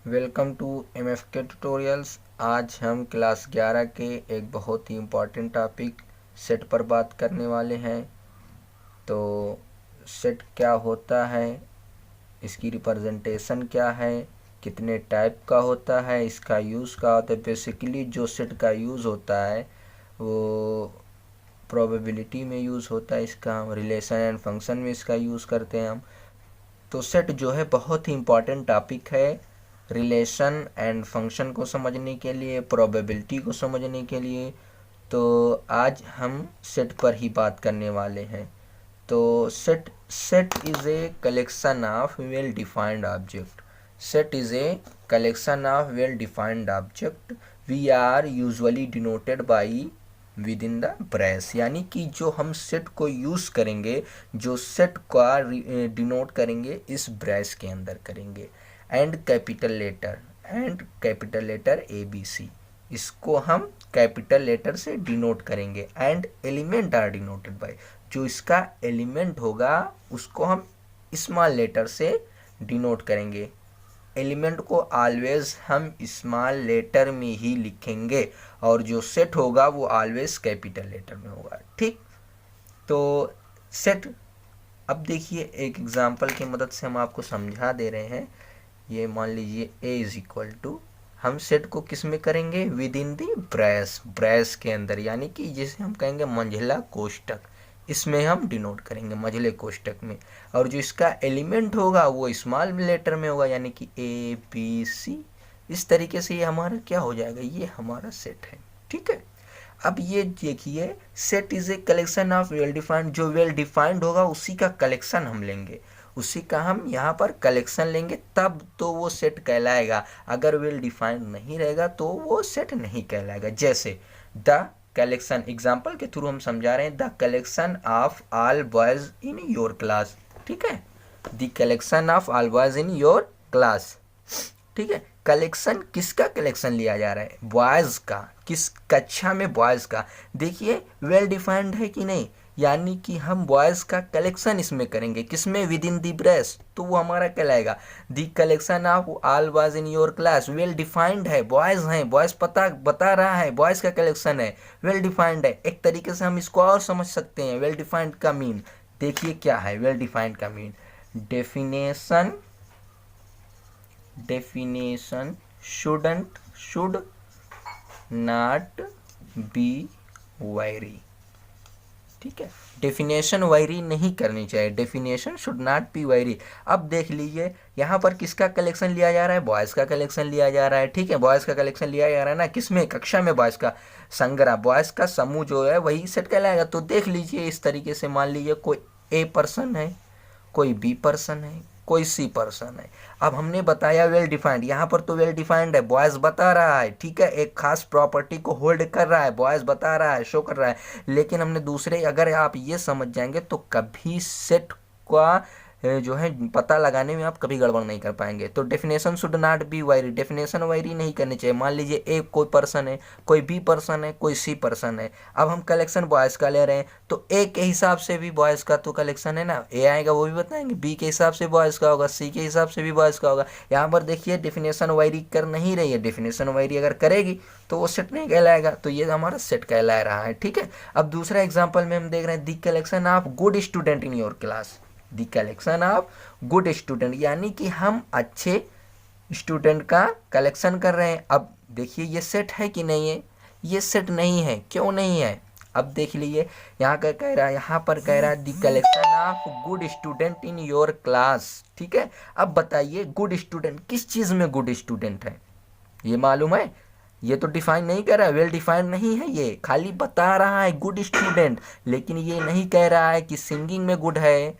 Welcome to MFK tutorials. आज हम class 11 के एक बहुत ही इम्पॉर्टेंट टॉपिक सेट पर बात करने वाले हैं। तो सेट क्या होता है, इसकी रिप्रेजेंटेशन क्या है, कितने टाइप का होता है, इसका यूज़ क्या होता है। बेसिकली जो सेट का यूज़ होता है वो प्रोबेबिलिटी में यूज़ होता है, इसका हम रिलेशन एंड फंक्शन में इसका यूज़ करते हैं हम। तो सेट जो है बहुत ही इम्पॉर्टेंट टॉपिक है रिलेशन एंड फंक्शन को समझने के लिए, प्रोबेबिलिटी को समझने के लिए। तो आज हम सेट पर ही बात करने वाले हैं। तो set set is a collection of well defined object. Set is a collection of well defined object. We are usually denoted by within the brace, यानी कि जो हम सेट को यूज़ करेंगे, जो सेट का डिनोट करेंगे इस ब्रेस के अंदर करेंगे। एंड कैपिटल लेटर ABC, इसको हम कैपिटल लेटर से डिनोट करेंगे। And element are denoted by, जो इसका एलिमेंट होगा उसको हम स्मॉल लेटर से डिनोट करेंगे। एलिमेंट को ऑलवेज हम स्मॉल लेटर में ही लिखेंगे और जो सेट होगा वो ऑलवेज कैपिटल लेटर में होगा। ठीक, तो सेट, अब देखिए एक एग्जांपल की मदद से हम आपको समझा दे रहे हैं। ये मान लीजिए A इज इक्वल टू, हम सेट को किस में करेंगे, with in the brace, brace के अंदर, यानी कि जिसे हम कहेंगे मंझला कोष्टक, इसमें हम डिनोट करेंगे मंझले कोष्टक में। और जो इसका एलिमेंट होगा वो स्मॉल लेटर में होगा, यानी कि ABC। इस तरीके से ये हमारा क्या हो जाएगा, ये हमारा सेट है। ठीक है, अब ये देखिए, set is a collection of well defined, जो वेल डिफाइंड होगा उसी का कलेक्शन हम लेंगे, उसी का हम यहाँ पर कलेक्शन लेंगे, तब तो वो सेट कहलाएगा। अगर वेल डिफाइंड नहीं रहेगा तो वो सेट नहीं कहलाएगा। जैसे द कलेक्शन, एग्जाम्पल के थ्रू हम समझा रहे हैं, the collection of all boys in your class. ठीक है, the collection of all boys in your class. ठीक है, कलेक्शन किसका कलेक्शन लिया जा रहा है, बॉयज का, किस कक्षा में बॉयज का। देखिए वेल डिफाइंड है कि नहीं, यानी कि हम बॉयज का कलेक्शन इसमें करेंगे, किसमें, विद इन दी ब्रेस, तो वो हमारा कहलाएगा the collection of all boys in your class. Well defined है, बॉयज हैं, बॉयज पता बता रहा है, बॉयज का कलेक्शन है, वेल डिफाइंड है। एक तरीके से हम इसको और समझ सकते हैं वेल डिफाइंड का मीन। देखिए क्या है वेल डिफाइंड का mean, definition should not be वायरी। ठीक है, डेफिनेशन वायरी नहीं करनी चाहिए, डेफिनेशन शुड नॉट बी वायरी। अब देख लीजिए यहाँ पर किसका कलेक्शन लिया जा रहा है, बॉयज़ का कलेक्शन लिया जा रहा है। ठीक है, बॉयज़ का कलेक्शन लिया जा रहा है ना, किसमें, कक्षा में, बॉयज़ का संग्रह, बॉयज़ का समूह जो है वही सेट कहलाएगा। तो देख लीजिए इस तरीके से, मान लीजिए कोई A पर्सन है, कोई B पर्सन है, कोई C पर्सन है। अब हमने बताया वेल डिफाइंड, यहाँ पर तो वेल डिफाइंड है, बॉयज़ बता रहा है। ठीक है, एक खास प्रॉपर्टी को होल्ड कर रहा है, बॉयज़ बता रहा है, शो कर रहा है। लेकिन हमने दूसरे, अगर आप ये समझ जाएंगे तो कभी सेट का जो है पता लगाने में आप कभी गड़बड़ नहीं कर पाएंगे। तो डेफिनेशन शुड नॉट बी वायरी, डेफिनेशन वायरी नहीं करनी चाहिए। मान लीजिए एक कोई पर्सन है, कोई B पर्सन है, कोई C पर्सन है। अब हम कलेक्शन बॉयज़ का ले रहे हैं तो A के हिसाब से भी बॉयज़ का तो कलेक्शन है ना, A आएगा वो भी बताएंगे, B के हिसाब से बॉयज़ का होगा, C के हिसाब से भी बॉयज़ का होगा। यहाँ पर देखिए डेफिनेशन वायरी कर नहीं रही है, डेफिनेशन वायरी अगर करेगी तो वो सेट नहीं कहलाएगा, तो ये हमारा सेट कहला रहा है। ठीक है, अब दूसरा एग्जाम्पल में हम देख रहे हैं, the collection of good student in your class, the collection of good student, यानी कि हम अच्छे स्टूडेंट का कलेक्शन कर रहे हैं। अब देखिए ये सेट है कि नहीं है, ये सेट नहीं है, क्यों नहीं है। अब देख लीजिए यहाँ का कह रहा है, यहाँ पर कह रहा है the collection of good student in your class. ठीक है, अब बताइए गुड स्टूडेंट किस चीज़ में गुड स्टूडेंट है, ये मालूम है, ये तो डिफाइन नहीं कर रहा है, वेल डिफाइंड नहीं है, ये खाली बता रहा है गुड स्टूडेंट, लेकिन ये नहीं कह रहा है कि सिंगिंग में गुड है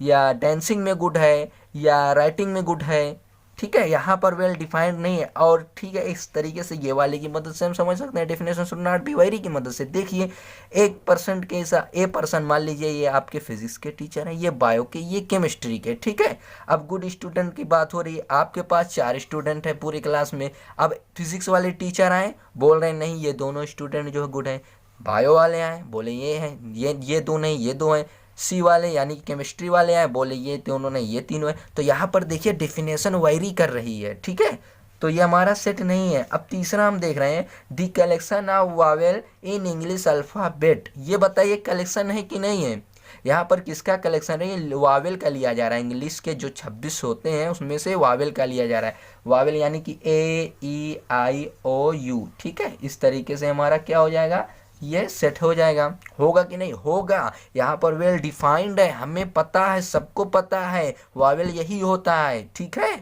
या डांसिंग में गुड है या राइटिंग में गुड है। ठीक है, यहाँ पर वेल डिफाइंड नहीं है। और ठीक है, इस तरीके से ये वाले की मदद से हम समझ सकते हैं, डेफिनेशन शुड नॉट बी वायरी की मदद से। देखिए 1% के ऐसा A पर्सन, मान लीजिए ये आपके फिजिक्स के टीचर हैं, ये बायो के, ये केमिस्ट्री के। ठीक है, अब गुड स्टूडेंट की बात हो रही है, आपके पास 4 स्टूडेंट है पूरी क्लास में। अब फिजिक्स वाले टीचर आए, बोल रहे हैं नहीं ये दोनों स्टूडेंट जो है गुड है। बायो वाले आए, बोले ये हैं, ये दो नहीं, ये दो हैं। C वाले यानी केमिस्ट्री वाले आए, बोले ये दोनों नहीं, ये तीनों है। तो यहाँ पर देखिए डेफिनेशन वायरी कर रही है। ठीक है, तो ये हमारा सेट नहीं है। अब तीसरा हम देख रहे हैं the collection of vowel in English alphabet. ये बताइए कलेक्शन है कि नहीं है। यहाँ पर किसका कलेक्शन है, ये वावेल का लिया जा रहा है। इंग्लिश के जो 26 होते हैं उसमें से वावेल का लिया जा रहा है। वावेल यानी कि A E I O U, ठीक है। इस तरीके से हमारा क्या हो जाएगा, ये सेट हो जाएगा। होगा कि नहीं होगा। यहाँ पर वेल डिफाइंड है, हमें पता है, सबको पता है वावेल यही होता है, ठीक है।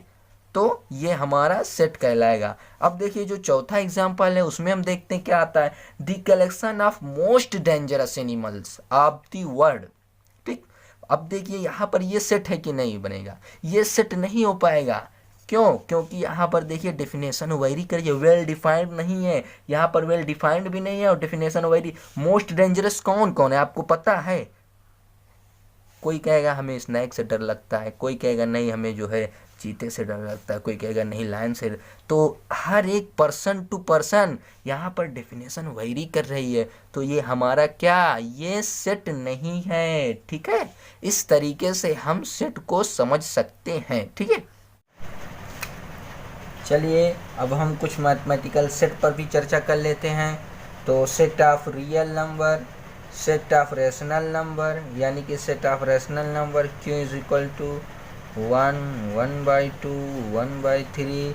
तो ये हमारा सेट कहलाएगा। अब देखिए जो चौथा एग्जाम्पल है उसमें हम देखते हैं क्या आता है, the collection of most dangerous animals of the world, ठीक। अब देखिए यहाँ पर ये सेट है कि नहीं बनेगा, ये सेट नहीं हो पाएगा। क्यों, क्योंकि यहाँ पर देखिए डेफिनेशन वैरी करिए, वेल डिफाइंड नहीं है। यहाँ पर वेल डिफाइंड भी नहीं है और डेफिनेशन वैरी। मोस्ट डेंजरस कौन कौन है आपको पता है। कोई कहेगा हमें स्नैक से डर लगता है, कोई कहेगा नहीं हमें जो है चीते से डर लगता है, कोई कहेगा नहीं लायन से। तो हर एक पर्सन टू पर्सन यहाँ पर डेफिनेशन वैरी कर रही है। तो ये हमारा क्या, ये सेट नहीं है, ठीक है। इस तरीके से हम सेट को समझ सकते हैं, ठीक है। चलिए अब हम कुछ मैथमेटिकल सेट पर भी चर्चा कर लेते हैं। तो set of real number, set of rational number, यानी कि set of rational number Q is equal to 1, 1/2, 1/3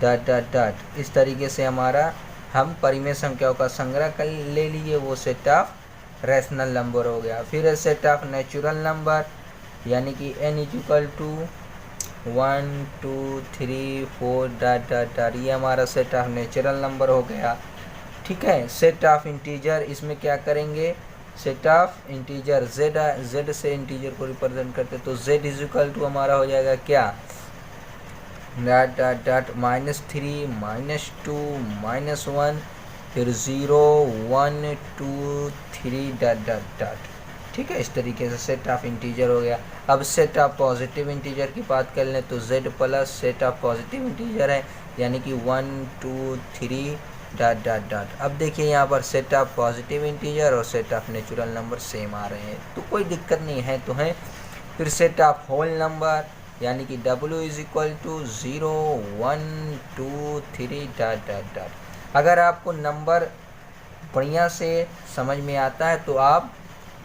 dot dot dot. इस तरीके से हमारा हम परिमेय संख्याओं का संग्रह कर ले लिए, वो सेट ऑफ रेशनल नंबर हो गया। फिर है सेट ऑफ नेचुरल नंबर, यानी कि n is equal to 1, 2, 3, 4 dot dot dot. ये हमारा सेट ऑफ नेचुरल नंबर हो गया, ठीक है। सेट ऑफ इंटीजर, इसमें क्या करेंगे, सेट ऑफ इंटीजर z से इंटीजर को रिप्रेजेंट करते, तो z इज इक्वल टू हमारा हो जाएगा क्या, डॉट डॉट डॉट -3, -2, -1, फिर 0, 1, 2, 3 डॉट डॉट डॉट, ठीक है। इस तरीके से सेट ऑफ इंटीजर हो गया। अब सेट ऑफ पॉजिटिव इंटीजर की बात कर लें तो z plus set of positive integer है, यानी कि 1, 2, 3 डॉट डॉट डॉट। अब देखिए यहाँ पर सेट ऑफ पॉजिटिव इंटीजर और set of natural number same आ रहे हैं, तो कोई दिक्कत नहीं है, तो है। फिर सेट ऑफ होल नंबर, यानी कि W is equal to 0, 1, 2, 3 dot dot dot. अगर आपको नंबर बढ़िया से समझ में आता है तो आप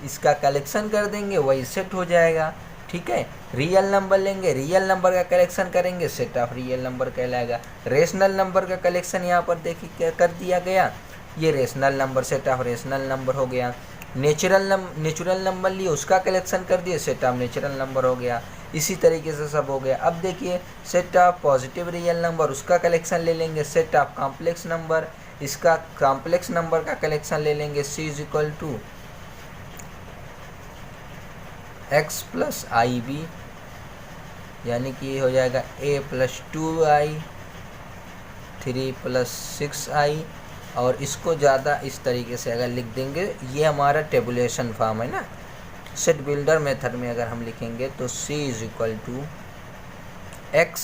इसका कलेक्शन कर देंगे, वही सेट हो जाएगा, ठीक है। रियल नंबर लेंगे, रियल नंबर का कलेक्शन करेंगे, सेट ऑफ रियल नंबर कहलाएगा। रेशनल नंबर का कलेक्शन यहाँ पर देखिए क्या कर दिया गया, ये rational number, set of rational number हो गया। नेचुरल नंबर लिए उसका कलेक्शन कर दिए, सेट ऑफ नेचुरल नंबर हो गया। इसी तरीके से सब हो गया। अब देखिए set of positive real number, उसका कलेक्शन ले लेंगे। सेट ऑफ कॉम्प्लेक्स नंबर, इसका कॉम्प्लेक्स नंबर का कलेक्शन ले लेंगे। C is equal to x plus IB, यानी कि ये हो जाएगा A plus 2I, 3 plus 6I, और इसको ज़्यादा इस तरीके से अगर लिख देंगे, ये हमारा टेबुलेशन फॉर्म है ना। सेट बिल्डर मेथड में अगर हम लिखेंगे तो C is equal to x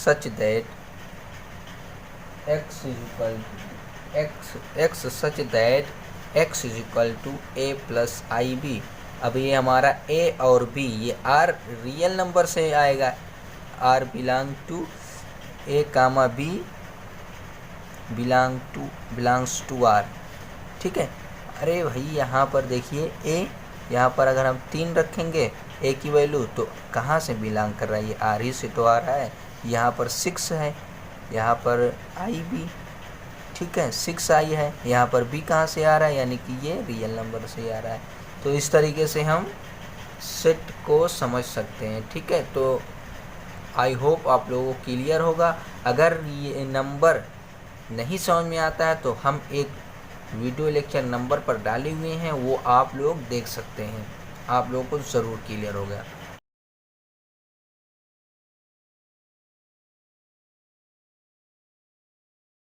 such that x is equal to A plus IB। अब ये हमारा A और B, ये R रियल नंबर से आएगा, R belong to A comma B belongs to R, ठीक है। अरे भाई यहाँ पर देखिए A, यहाँ पर अगर हम 3 रखेंगे A की वैल्यू, तो कहाँ से बिलोंग कर रहा है, ये R ही से तो आ रहा है। यहाँ पर 6 है, यहाँ पर IB, ठीक है, 6I है, यहाँ पर B कहाँ से आ रहा है, यानी कि ये रियल नंबर से आ रहा है। तो इस तरीके से हम सेट को समझ सकते हैं, ठीक है। तो आई होप आप लोगों को क्लियर होगा। अगर ये नंबर नहीं समझ में आता है तो हम एक वीडियो लेक्चर नंबर पर डाले हुए हैं, वो आप लोग देख सकते हैं, आप लोगों को ज़रूर क्लियर होगा।